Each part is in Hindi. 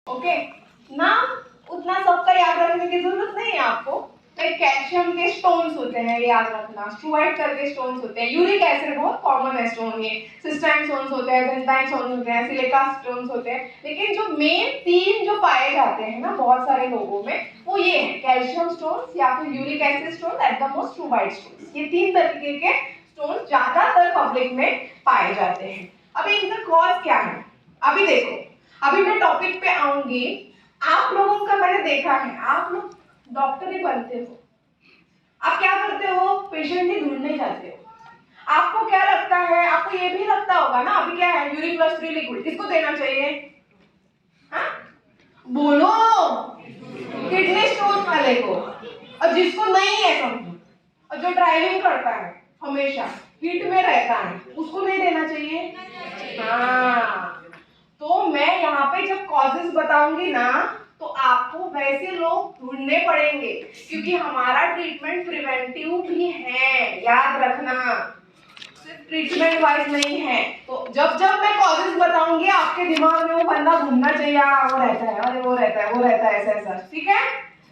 ओके ना, उतना सबका याद रखने की जरूरत नहीं है आपको। कैल्शियम के स्टोन्स होते हैं, याद रखना, स्टुअर्ट करके स्टोन्स होते हैं। यूरिक एसिड बहुत कॉमन है स्टोन, ये सिस्टाइन स्टोन्स होते हैं, बेंजाइन स्टोन्स होते हैं, सिलिका स्टोन्स होते हैं। लेकिन जो मेन तीन जो पाए जाते हैं ना बहुत सारे लोगों में, वो ये है कैल्शियम स्टोन्स या फिर uric acid stone, at the most Stuart stones. ये तीन तरीके के स्टोन ज्यादातर पब्लिक में पाए जाते हैं। अभी इनका कॉज क्या है, अभी देखो, अभी मैं टॉपिक पे आऊंगी। आप लोगों का मैंने देखा है, आप लोग डॉक्टर ही बनते हो, आप क्या करते हो, पेशेंट ही ढूंढने जाते हो। आपको क्या लगता है, आपको ये भी लगता होगा ना, अभी क्या है, यूरिक प्लस 3 लिक्विड किसको देना चाहिए, हाँ बोलो, किडनी स्टोन वाले को। और जिसको नहीं है समझो, और जो ड्राइविंग करता है हमेशा हीट में रहता है, उसको नहीं देना चाहिए। हाँ, तो मैं यहाँ पे जब कॉजेस बताऊंगी ना, तो आपको वैसे लोग ढूंढने पड़ेंगे, क्योंकि हमारा ट्रीटमेंट प्रिवेंटिव भी है, याद रखना, सिर्फ ट्रीटमेंट वाइज नहीं है। तो जब जब मैं कॉजेस बताऊंगी, आपके दिमाग में वो बंदा घूमना चाहिए, वो रहता है, अरे वो रहता है, वो रहता है, ऐसा ऐसा, ठीक है।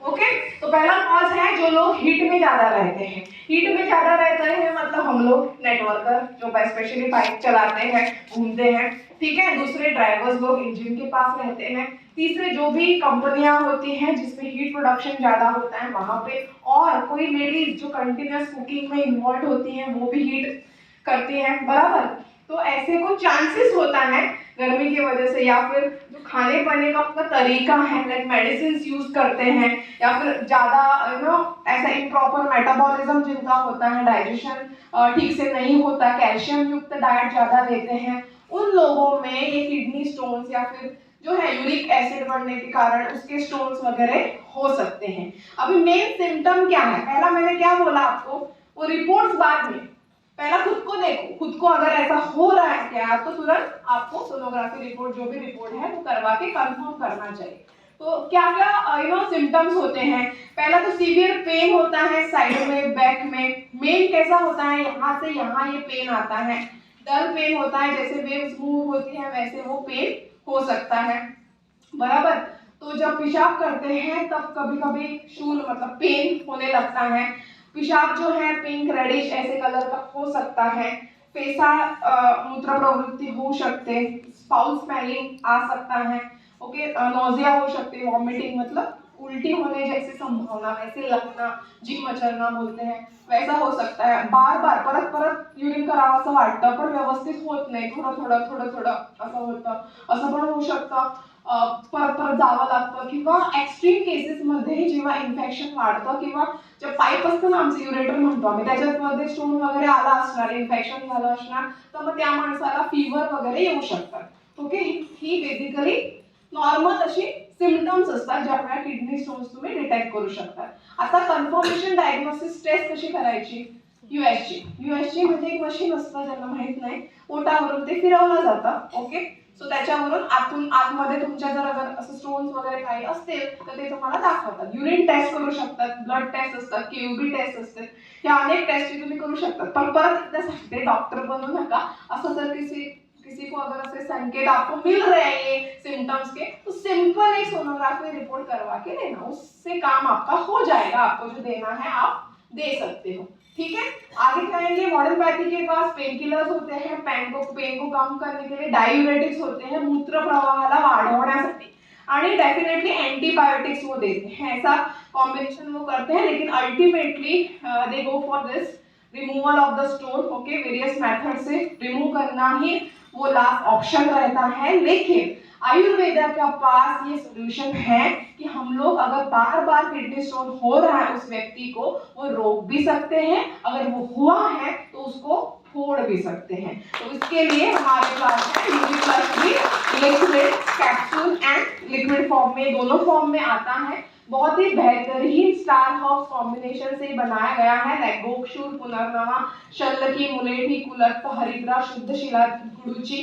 ओके, तो पहला कॉज है जो लोग हीट में ज्यादा रहते हैं। हीट में ज्यादा रहते हैं मतलब हम लोग नेटवर्कर जो स्पेशली बाइक चलाते हैं, घूमते हैं, ठीक है। दूसरे ड्राइवर्स लोग इंजन के पास रहते हैं। तीसरे जो भी कंपनियां होती हैं जिसमें हीट प्रोडक्शन ज्यादा होता है वहां पे, और कोई लेडीज जो कंटिन्यूअस कुकिंग में इन्वॉल्व होती हैं वो भी हीट करती हैं, बराबर। तो ऐसे को चांसेस होता है गर्मी की वजह से, या फिर जो खाने पीने का आपका तरीका है, लाइक मेडिसिन यूज करते हैं, या फिर ज्यादा ऐसा इम्प्रॉपर मेटाबॉलिज्म जिनका होता है, डाइजेशन ठीक से नहीं होता, कैल्शियम युक्त डाइट ज्यादा लेते हैं, उन लोगों में ये किडनी स्टोन्स या फिर जो है यूरिक एसिड बढ़ने के कारण उसके स्टोन्स वगैरह हो सकते हैं। अभी मेन सिम्टम क्या है, पहला मैंने क्या बोला आपको, वो रिपोर्ट्स बाद में, पहला खुद को देखो, खुद को अगर ऐसा हो रहा है क्या, तो तुरंत आपको सोनोग्राफी रिपोर्ट जो भी रिपोर्ट है वो करवा के कंफर्म करना चाहिए। तो क्या क्या सिम्टम्स होते हैं, पहला तो सीवियर पेन होता है साइड में, बैक में। मेन कैसा होता है, यहाँ से यहाँ ये पेन आता है, डल पेन होता है, जैसे वेव्स मूव होती है वैसे वो पेन हो सकता है, बराबर। तो जब पेशाब करते हैं तब कभी कभी शूल मतलब पेन होने लगता है। पेशाब जो है पिंक रेडिश ऐसे कलर का हो सकता है। पेशा मूत्र प्रवृत्ति हो सकते, फाउल स्मेलिंग आ सकता है, ओके, नोजिया हो सकती है, वॉमिटिंग मतलब उल्टी होने जैसी संभावना, वैसे लगना, जी मचलना बोलते हैं, वैसा हो सकता है। बार बार परत परत यूरिन करावं असं वाटतं पण व्यवस्थित होत नाही, थोडं थोडं थोडं थोडं असं होतं, असं पण होऊ शकतं। परत परत जावं लागतं, किंवा एक्स्ट्रीम केसेसमध्ये जेव्हा इन्फेक्शन वाढतं, किंवा जे पाईप असतं ना आमचं, युरेटर म्हणतो आम्ही, त्याच्यामध्ये स्टोन वगैरे आला असणार, इन्फेक्शन झालं असणार, तर मग त्या माणसाला फीवर वगैरे येऊ शकतात। ओके, ही बेसिकली नॉर्मल अशी सिम्पटम्स असतात ज्यामुळे किडनी स्टोन्स तुम्ही डिटेक्ट करू शकता। आता कन्फर्मेशन डायग्नोसिस टेस्ट कशी करायची, यूएसजी म्हणजे एक मशीन असतं, ज्यांना माहित नाही, पोटावरून ते फिरवलं जातं, ओके। सो त्याच्यावरून आतमध्ये तुमच्या जर अगर असं स्टोन्स वगैरे काही असतील तर ते तुम्हाला दाखवतात। युरिन टेस्ट करू शकतात, ब्लड टेस्ट असतात, क्यूबी टेस्ट असतात, या अनेक टेस्ट तुम्ही करू शकतात। पण परत एकदा सांगते, डॉक्टर बनू नका। असं जर किसी को अगर ऐसे संकेत आपको मिल रहे हैं ये सिम्टम्स के, तो सिंपल एक सोनोग्राफी रिपोर्ट करवा के देना, उससे काम आपका हो जाएगा। आपको जो देना है आप दे सकते हो, ठीक है। आगे जाएंगे, मॉडर्न पैथी के पास पेन किलर्स होते हैं, पेन को कम करने के लिए डायूरेटिक्स होते हैं, मूत्र प्रवाहाला वाढवण्यासाठी, आणि डेफिनेटली एंटीबायोटिक्स वो देते हैं, ऐसा कॉम्बिनेशन वो करते हैं। लेकिन ultimately they go for this removal of the stone, okay, various method से रिमूव करना ही वो लास्ट ऑप्शन रहता है। लेकिन आयुर्वेदा के पास ये सोल्यूशन है कि हम लोग अगर बार बार किडनी स्टोन हो रहा है उस व्यक्ति को, वो रोक भी सकते हैं, अगर वो हुआ है तो उसको फोड़ भी सकते हैं। तो इसके लिए हमारे पास है uric liquid capsule and liquid form में, दोनों फॉर्म में आता है। बहुत ही बेहतरीन स्टार हॉप्स कॉम्बिनेशन से बनाया गया है, लाइक गोक्षूर, पुनर्नवा, शल्लकी, मुलेठी, कुलत्थ, हरिद्रा, शुद्ध शिला, गुड़ुचि।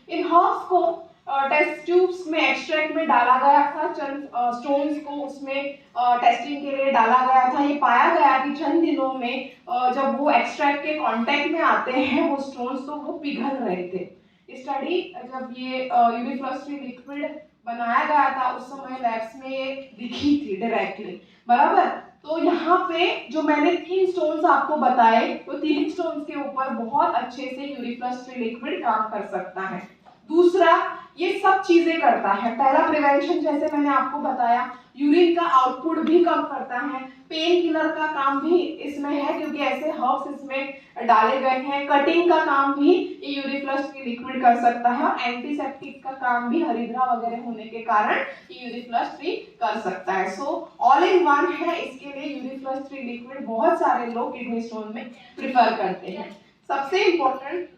इन हर्ब्स को टेस्ट ट्यूब्स में एक्सट्रैक्ट में डाला गया था, चंद स्टोन्स को उसमें टेस्टिंग के लिए डाला गया था। ये पाया गया कि चंद दिनों में जब वो एक्सट्रैक्ट के कांटेक्ट में आते हैं वो स्टोन्स, तो वो पिघल रहे थे। स्टडी जब ये यूरिक प्लस 3 लिक्विड बनाया गया था उस समय लैब्स में ये दिखी थी डायरेक्टली, बराबर। तो यहाँ पे जो मैंने 3 स्टोन्स आपको बताए, तो 3 स्टोन्स के ऊपर बहुत अच्छे से यूरिफ्लक्स फ्री लिक्विड काम कर सकता है। दूसरा, ये सब चीजें करता है। पहला प्रिवेंशन, जैसे मैंने आपको बताया, यूरिन का आउटपुट भी कम करता है, पेन किलर का काम भी इसमें है क्योंकि ऐसे हर्ब्स इसमें डाले गए हैं, कटिंग का काम भी ये यूरिफ्लक्स फ्री लिक्विड कर सकता है, और एंटीसेप्टिक का काम भी हरिद्रा वगैरह होने के कारण ये यूरिफ्लक्स फ्री कर सकता है। सो ऑल इन वन है, इसके लिए यूरिफ्लक्स फ्री लिक्विड बहुत सारे लोग किडनी स्टोन में प्रिफर करते हैं। सबसे important,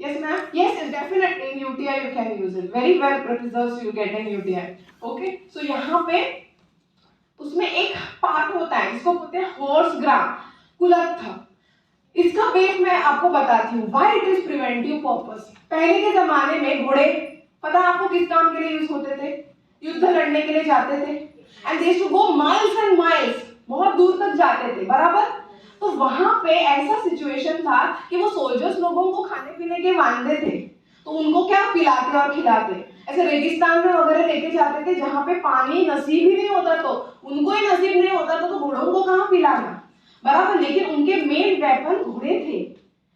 yes ma'am, yes definitely in UTI you can use it, very well results you get in UTI, okay। so यहाँ पे उसमें एक पार्ट होता है जिसको बोलते हैं हॉर्स ग्राम, कुलत्थ। इसका बेस मैं आपको बताती हूँ, why it is preventive purpose. पहले के जमाने में घोड़े, पता है आपको किस काम के लिए यूज होते थे? युद्ध लड़ने के लिए जाते थे, and they to go miles and miles, बहुत दूर तक जाते थे, बराबर। तो वहां पे ऐसा सिचुएशन था कि वो सोल्जर्स लोगों को खाने पीने के वांदे थे, तो उनको क्या पिलाते और खिलाते, ऐसे रेगिस्तान में वगैरह लेके जाते थे जहाँ पे पानी नसीब ही नहीं होता, तो उनको ही नसीब नहीं होता तो घोड़ों को कहाँ पिलाना, बराबर। लेकिन उनके मेन वेपन घोड़े थे।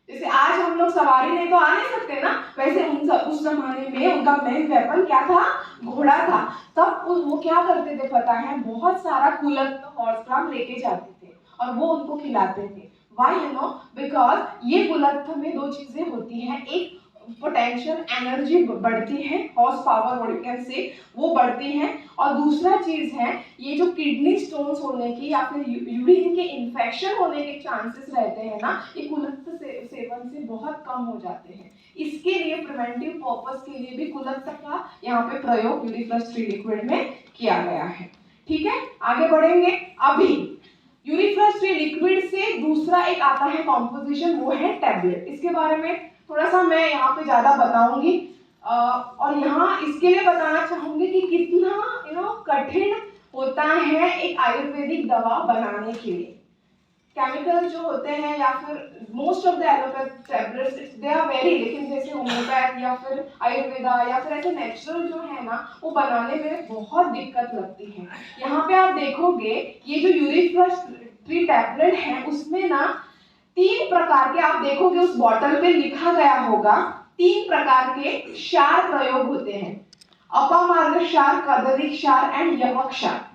जैसे आज हम लोग सवारी नहीं तो आ नहीं सकते ना, वैसे उस जमाने में उनका मेन वेपन क्या था? घोड़ा था। तब वो क्या करते थे पता है? बहुत सारा कुलत्थ हॉर्स ग्राम लेके जाते थे और वो उनको खिलाते थे। Why you know? Because ये कुलत्थ में 2 चीजें होती हैं, एक पोटेंशियल एनर्जी बढ़ती है, horse power what you can say, वो बढ़ती है, और दूसरा चीज है ये जो किडनी स्टोन्स होने की या फिर यूरिन के इन्फेक्शन होने के चांसेस रहते हैं ना, ये कुलत्थ सेवन से बहुत कम हो जाते हैं। इसके लिए प्रिवेंटिव पर्पस के लिए भी कुलत्थ का यहाँ पे प्रयोग यूरिफ्लक्स फ्री लिक्विड में किया गया है। ठीक है, आगे बढ़ेंगे। अभी यूरिफ्लक्स फ्री लिक्विड से दूसरा एक आता है कॉम्पोजिशन, वो है टैबलेट। इसके बारे में थोड़ा सा मैं यहाँ पे ज्यादा बताऊंगी, और यहाँ इसके लिए बताना चाहूंगी कि कितना कठिन होता है एक आयुर्वेदिक दवा बनाने के लिए। केमिकल जो होते हैं या फिर most of the allopath tablets they are very, लेकिन जैसे होम्योपैथ या फिर आयुर्वेदा या फिर ऐसे नेचुरल जो है ना, वो बनाने में बहुत दिक्कत लगती है। यहाँ पे आप देखोगे ये जो यूरिफ्लक्स फ्री टैबलेट है उसमें ना 3 प्रकार के, आप देखोगे उस बॉटल पे लिखा गया होगा, 3 प्रकार के क्षार प्रयोग होते हैं, अपामार्ग क्षार, कदलिक क्षार एंड यमक क्षार।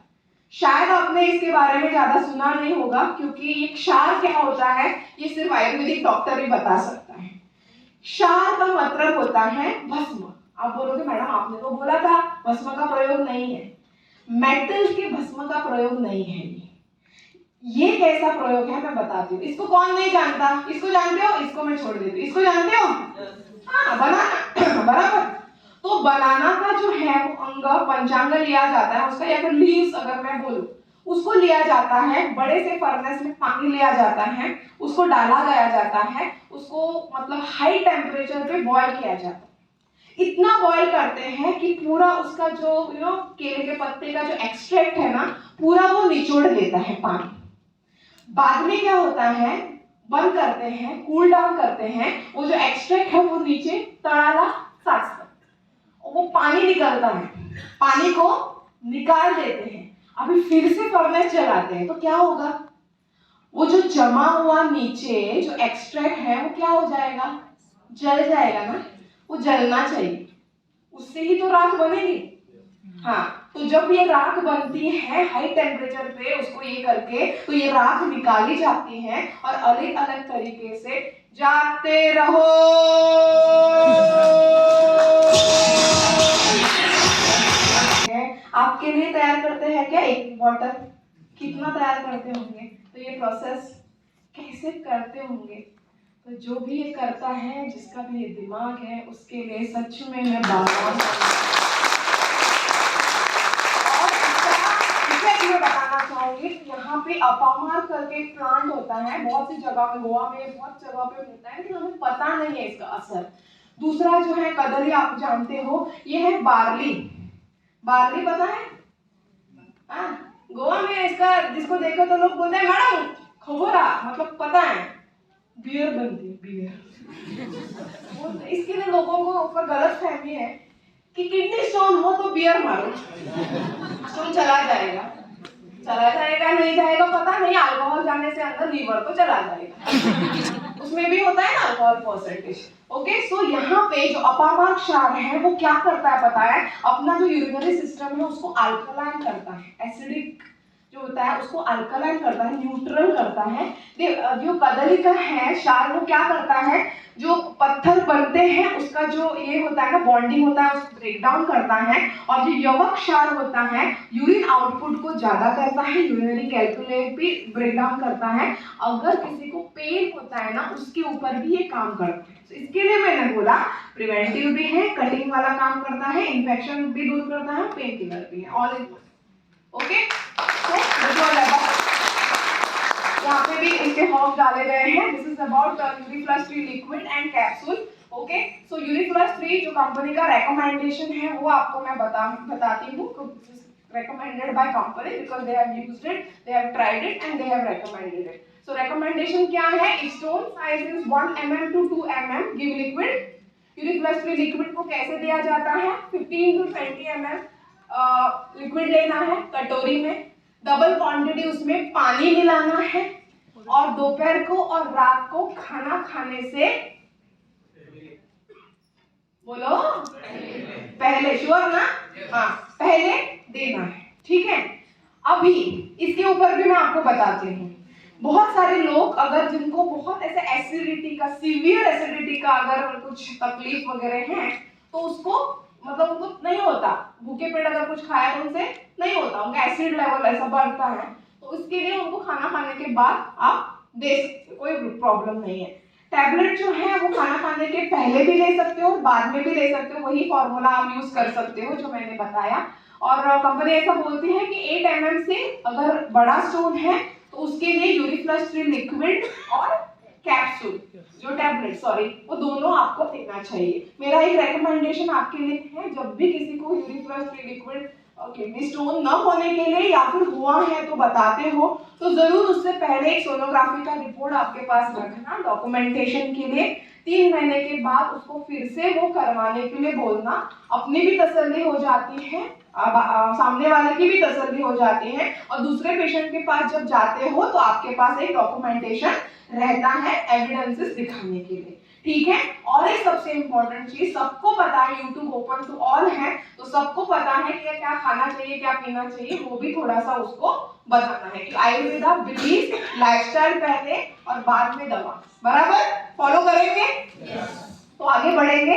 शायद आपने इसके बारे में ज्यादा सुना नहीं होगा क्योंकि ये क्षार क्या होता है ये सिर्फ आयुर्वेदिक डॉक्टर ही बता सकता है। क्षार का मतलब होता है भस्म। आप बोलोगे मैडम आपने तो बोला था भस्म का प्रयोग नहीं है, मेटल के भस्म का प्रयोग नहीं है। ये कैसा प्रयोग है मैं बताती हूँ। इसको कौन नहीं जानता? इसको जानते हो? इसको मैं छोड़ देती हूँ। इसको जानते हो? हाँ, बनाना बराबर। तो बनाना का जो है वो अंग पंचांग लिया जाता है उसका, या फिर लीव्स अगर मैं बोलूं, उसको लिया जाता है, बड़े से फर्नेस में पानी लिया जाता है, उसको डाला गया जाता है, उसको मतलब हाई टेम्परेचर पे बॉईल किया जाता है। इतना बॉईल करते हैं कि पूरा उसका जो केले के पत्ते का जो एक्सट्रैक्ट है ना, पूरा वो निचोड़ लेता है पानी। बाद में क्या होता है, बंद करते हैं, कूल डाउन करते हैं, वो जो एक्सट्रैक्ट है वो नीचे तड़ाला साथ वो पानी निकलता है, पानी को निकाल देते हैं। अभी फिर से फर्नेस चलाते हैं तो क्या होगा, वो जो जमा हुआ नीचे जो एक्सट्रैक्ट है वो क्या हो जाएगा, जल जाएगा ना। वो जलना चाहिए, उससे ही तो राख बनेगी। हाँ, तो जब ये राख बनती है हाई टेम्परेचर पे उसको ये करके, तो ये राख निकाली जाती है और अलग अलग तरीके से जाते रहो। आपके लिए तैयार करते हैं क्या एक बॉटल, कितना तैयार करते होंगे, तो ये प्रोसेस कैसे करते होंगे। तो जो भी ये करता है, जिसका भी ये दिमाग है, उसके लिए सच में मैं बात मैं बताना चाहूंगी। यहाँ पे अपामार करके एक प्लांट होता है, बहुत सी जगह में, गोवा में बहुत जगह पे मिलता है, लेकिन हमें पता नहीं है इसका असर। दूसरा जो है कदली, आप जानते हो, ये है बार्ली। बार्ली पता है? गोवा में इसका जिसको देखो तो लोग बोलते हैं मैडम खबरा, मतलब पता है बियर बनती है, बियर। इसके लिए लोगों को ऊपर गलत फहमी है कि किडनी स्टोन हो तो बियर मारो, स्टोन चला जाएगा नहीं जाएगा पता नहीं, अल्कोहल जाने से अंदर लीवर तो चला जाएगा। उसमें भी होता है ना अल्कोहल परसेंटेज। ओके, सो यहाँ पे जो अपामार्ग क्षार है वो क्या करता है पता है, अपना जो यूरिनरी सिस्टम है उसको अल्कलाइन करता है, एसिडिक जो होता है उसको अल्कलाइन करता है, न्यूट्रल करता है। जो कदली का है क्षार वो क्या करता है, जो पत्थर बनते हैं उसका जो ये होता है ना बॉन्डिंग होता है उसको ब्रेक डाउन करता है। और जो यवक क्षार होता है यूरिन आउटपुट को ज्यादा करता है, यूरिनरी कैल्कुलेट भी ब्रेक डाउन करता है। अगर किसी को पेन होता है ना उसके ऊपर भी ये काम करता है। तो इसके लिए मैंने बोला प्रिवेंटिव भी है, कटिंग वाला काम करता है, इन्फेक्शन भी दूर करता है, पेन किलर भी है, ऑल इन ओके। यहाँ पे भी इसके हॉर्म डाले गए हैं। This is about Uriflux free liquid and capsule. Okay, so Uriflux free जो कंपनी का रेकमेंडेशन है वो आपको मैं बताती हूँ। recommended by company because they have used it, they have tried it and they have recommended it. So recommendation क्या है, stone size is 1 mm to 2 mm give liquid. Uriflux free liquid को कैसे दिया जाता है, 15 to 20 ml लिक्विड लेना है कटोरी में, डबल क्वांटिटी उसमें पानी मिलाना है और दोपहर को और रात को खाना खाने से बोलो पहले, श्योर ना, हाँ पहले देना है, ठीक है। अभी इसके ऊपर भी मैं आपको बताती हूँ, बहुत सारे लोग अगर जिनको बहुत ऐसे एसिडिटी का, सीवियर एसिडिटी का अगर कुछ तकलीफ वगैरह है तो उसको मतलब उनको नहीं होता, भूखे पेट अगर कुछ खाया तो उनसे नहीं होता, उनका एसिड लेवल ऐसा बढ़ता है, तो उसके लिए उनको खाना खाने के बाद आप दे सकते, कोई प्रॉब्लम नहीं है। टैबलेट जो है वो खाना खाने के पहले भी ले सकते हो और बाद में भी ले सकते हो, वही फॉर्मूला आप यूज कर सकते हो जो मैंने बताया। और कंपनी ऐसा बोलती है कि 8 mm से अगर बड़ा स्टोन है तो उसके लिए यूरिफ्लक्स फ्री लिक्विड और कैप्सूल जो टैबलेट वो दोनों आपको लेना चाहिए। मेरा एक रेकमेंडेशन आपके लिए है, जब भी किसी को यूरिफ्लक्स फ्री लिक्विड किडनी स्टोन न होने के लिए या फिर हुआ है तो बताते हो तो जरूर उससे पहले एक सोनोग्राफी का रिपोर्ट आपके पास रखना डॉक्यूमेंटेशन के लिए। 3 महीने के बाद उसको फिर से वो करवाने के लिए बोलना, अपनी भी तसल्ली हो जाती है, सामने वाले की भी तसल्ली हो जाती है और दूसरे पेशेंट के पास जब जाते हो तो आपके पास एक डॉक्यूमेंटेशन रहता है एविडेंसेस दिखाने के लिए, ठीक है। और एक सबसे इम्पोर्टेंट चीज, सबको पता है यूट्यूब ओपन टू ऑल है तो सबको पता है कि क्या खाना चाहिए क्या पीना चाहिए, वो भी थोड़ा सा उसको बताना है कि आयुर्वेदा बिलीव लाइफस्टाइल पहले और बाद में दवा, बराबर फॉलो करेंगे तो आगे बढ़ेंगे।